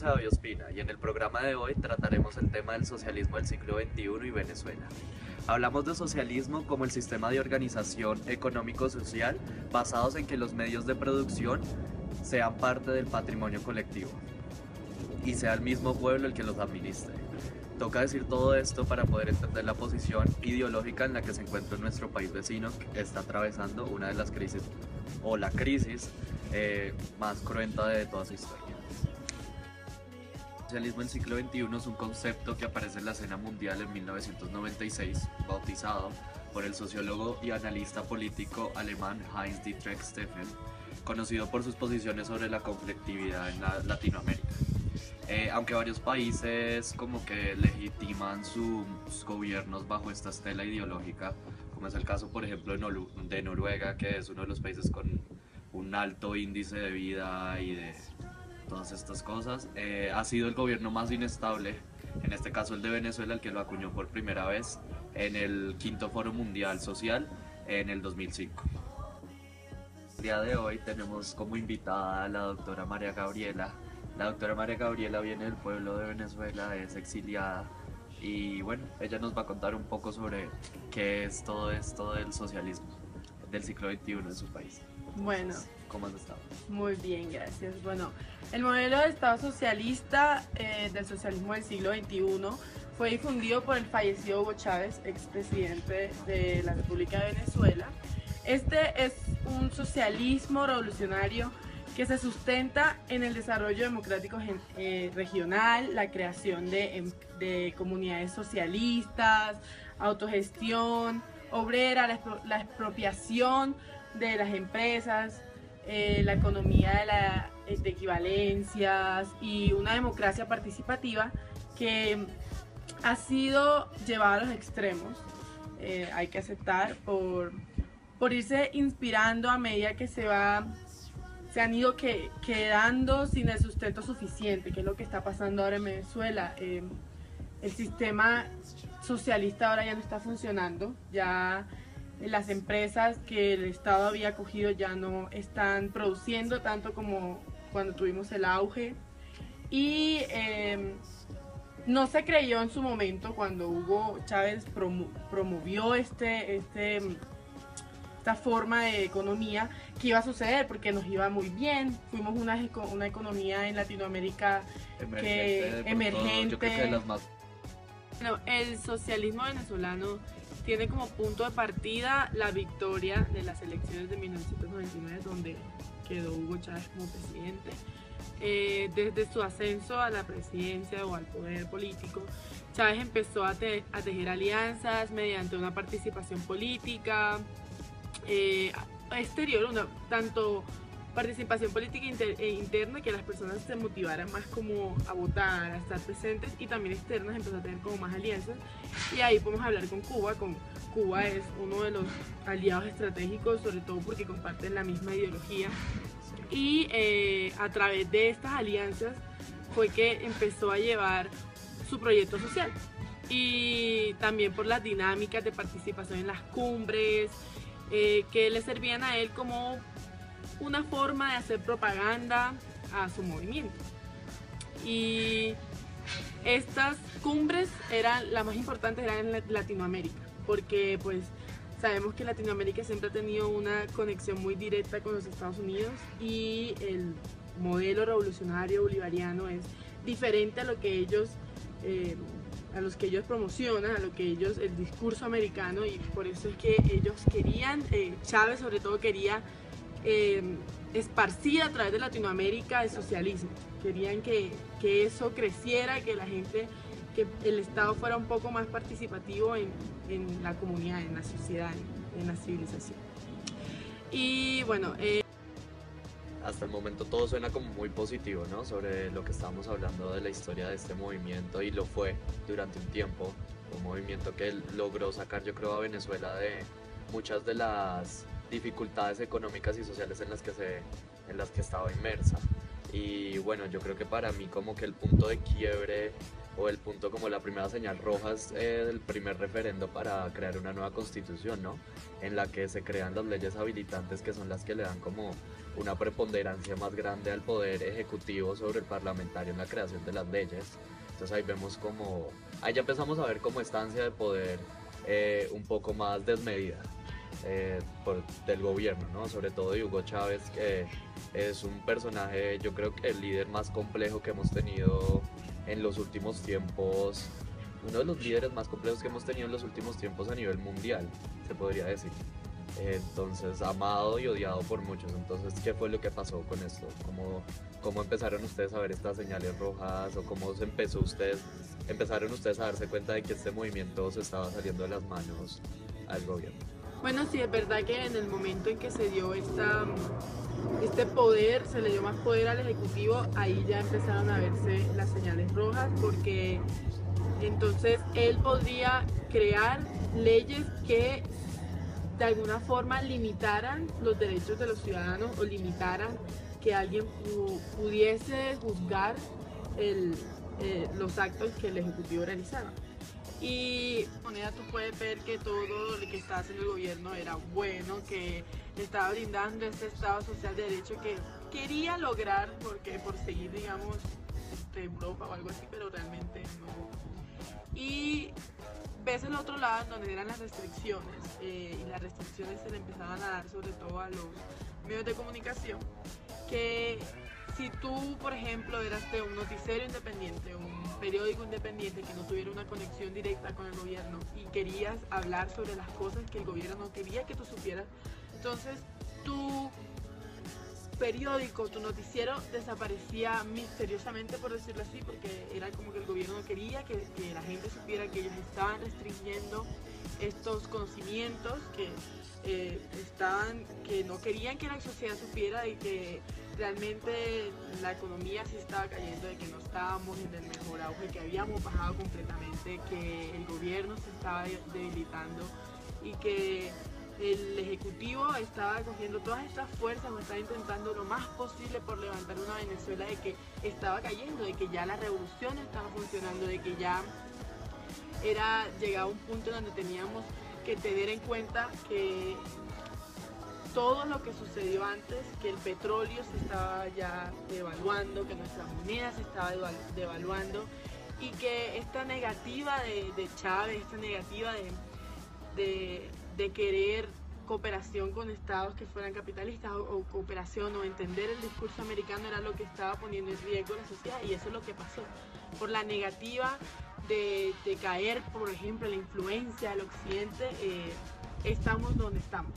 José David Ospina y en el programa de hoy trataremos el tema del socialismo del siglo XXI y Venezuela. Hablamos de socialismo como el sistema de organización económico-social basados en que los medios de producción sean parte del patrimonio colectivo y sea el mismo pueblo el que los administre. Toca decir todo esto para poder entender la posición ideológica en la que se encuentra nuestro país vecino, que está atravesando una de las crisis o la crisis más cruenta de toda su historia. El socialismo del siglo XXI es un concepto que aparece en la escena mundial en 1996, bautizado por el sociólogo y analista político alemán Heinz-Dietrich Stephan, conocido por sus posiciones sobre la conflictividad en Latinoamérica. Aunque varios países como que legitiman sus gobiernos bajo esta estela ideológica, como es el caso por ejemplo de Noruega, que es uno de los países con un alto índice de vida y de todas estas cosas, ha sido el gobierno más inestable, en este caso el de Venezuela, el que lo acuñó por primera vez en el Quinto Foro Mundial Social en el 2005. El día de hoy tenemos como invitada a la doctora María Gabriela. La doctora María Gabriela viene del pueblo de Venezuela, es exiliada y bueno, ella nos va a contar un poco sobre qué es todo esto del socialismo del siglo XXI en su país. Bueno, ¿Cómo has estado? muy bien, gracias. Bueno, el modelo de Estado socialista del socialismo del siglo XXI fue difundido por el fallecido Hugo Chávez, expresidente de la República de Venezuela. Este es un socialismo revolucionario que se sustenta en el desarrollo democrático regional, la creación de comunidades socialistas, autogestión obrera, la expropiación de las empresas, la economía de equivalencias y una democracia participativa que ha sido llevada a los extremos, hay que aceptar, por irse inspirando a medida que se han ido quedando sin el sustento suficiente, que es lo que está pasando ahora en Venezuela. El sistema socialista ahora ya no está funcionando, ya las empresas que el Estado había acogido ya no están produciendo tanto como cuando tuvimos el auge y no se creyó en su momento cuando Hugo Chávez promovió esta forma de economía que iba a suceder, porque nos iba muy bien, fuimos una economía en Latinoamérica emergente. Yo creo que de las más... Bueno, el socialismo venezolano tiene como punto de partida la victoria de las elecciones de 1999, donde quedó Hugo Chávez como presidente. Desde su ascenso a la presidencia o al poder político, Chávez empezó a tejer alianzas mediante una participación política exterior, tanto participación política interna, que las personas se motivaran más como a votar, a estar presentes, y también externas, empezó a tener como más alianzas, y ahí podemos hablar con Cuba. Cuba es uno de los aliados estratégicos, sobre todo porque comparten la misma ideología, y a través de estas alianzas fue que empezó a llevar su proyecto social, y también por las dinámicas de participación en las cumbres, que le servían a él como una forma de hacer propaganda a su movimiento. Y estas cumbres las más importantes eran en Latinoamérica, porque pues sabemos que Latinoamérica siempre ha tenido una conexión muy directa con los Estados Unidos, y el modelo revolucionario bolivariano es diferente a lo que ellos promocionan, el discurso americano, y por eso es que ellos querían, Chávez sobre todo quería esparcir a través de Latinoamérica el socialismo. Querían que eso creciera, que la gente, que el Estado fuera un poco más participativo en la comunidad, en la sociedad, en la civilización. Y bueno, hasta el momento todo suena como muy positivo, ¿no? Sobre lo que estábamos hablando de la historia de este movimiento, y lo fue durante un tiempo, un movimiento que logró sacar, yo creo, a Venezuela de muchas de las dificultades económicas y sociales en las que estaba inmersa. Y bueno, yo creo que para mí como que el punto de quiebre o el punto como la primera señal roja es el primer referendo para crear una nueva constitución, ¿no? En la que se crean las leyes habilitantes, que son las que le dan como una preponderancia más grande al poder ejecutivo sobre el parlamentario en la creación de las leyes. Entonces ahí vemos como, ahí ya empezamos a ver como esta ansia de poder un poco más desmedida del gobierno, ¿no? Sobre todo de Hugo Chávez, que es un personaje, yo creo que el líder más complejo que hemos tenido en los últimos tiempos, uno de los líderes más complejos que hemos tenido en los últimos tiempos a nivel mundial, se podría decir. Entonces, amado y odiado por muchos. Entonces, ¿qué fue lo que pasó con esto? ¿Cómo empezaron ustedes a ver estas señales rojas? ¿O cómo empezaron ustedes a darse cuenta de que este movimiento se estaba saliendo de las manos al gobierno? Bueno, sí, es verdad que en el momento en que se dio este poder, se le dio más poder al Ejecutivo, ahí ya empezaron a verse las señales rojas, porque entonces él podría crear leyes que de alguna forma limitaran los derechos de los ciudadanos o limitaran que alguien pudiese juzgar los actos que el Ejecutivo realizara. Y de manera tú puedes ver que todo lo que está haciendo el gobierno era bueno, que estaba brindando ese Estado social de derecho que quería lograr por seguir, digamos, Europa o algo así, pero realmente no. Y ves el otro lado donde eran las restricciones, y las restricciones se le empezaban a dar sobre todo a los medios de comunicación, que si tú, por ejemplo, eras de un noticiero independiente, un periódico independiente que no tuviera una conexión directa con el gobierno y querías hablar sobre las cosas que el gobierno no quería que tú supieras, entonces tu periódico, tu noticiero desaparecía misteriosamente, por decirlo así, porque era como que el gobierno no quería que la gente supiera que ellos estaban restringiendo estos conocimientos, que no querían que la sociedad supiera de que realmente la economía sí estaba cayendo, de que no estábamos en el mejor auge, que habíamos bajado completamente, que el gobierno se estaba debilitando y que el Ejecutivo estaba cogiendo todas estas fuerzas o estaba intentando lo más posible por levantar una Venezuela de que estaba cayendo, de que ya la revolución estaba funcionando, de que ya era llegado a un punto donde teníamos que tener en cuenta que todo lo que sucedió antes, que el petróleo se estaba ya devaluando, que nuestra moneda se estaba devaluando y que esta negativa de Chávez, esta negativa de querer cooperación con estados que fueran capitalistas o cooperación o entender el discurso americano era lo que estaba poniendo en riesgo la sociedad, y eso es lo que pasó. Por la negativa de caer, por ejemplo, la influencia del occidente, estamos donde estamos.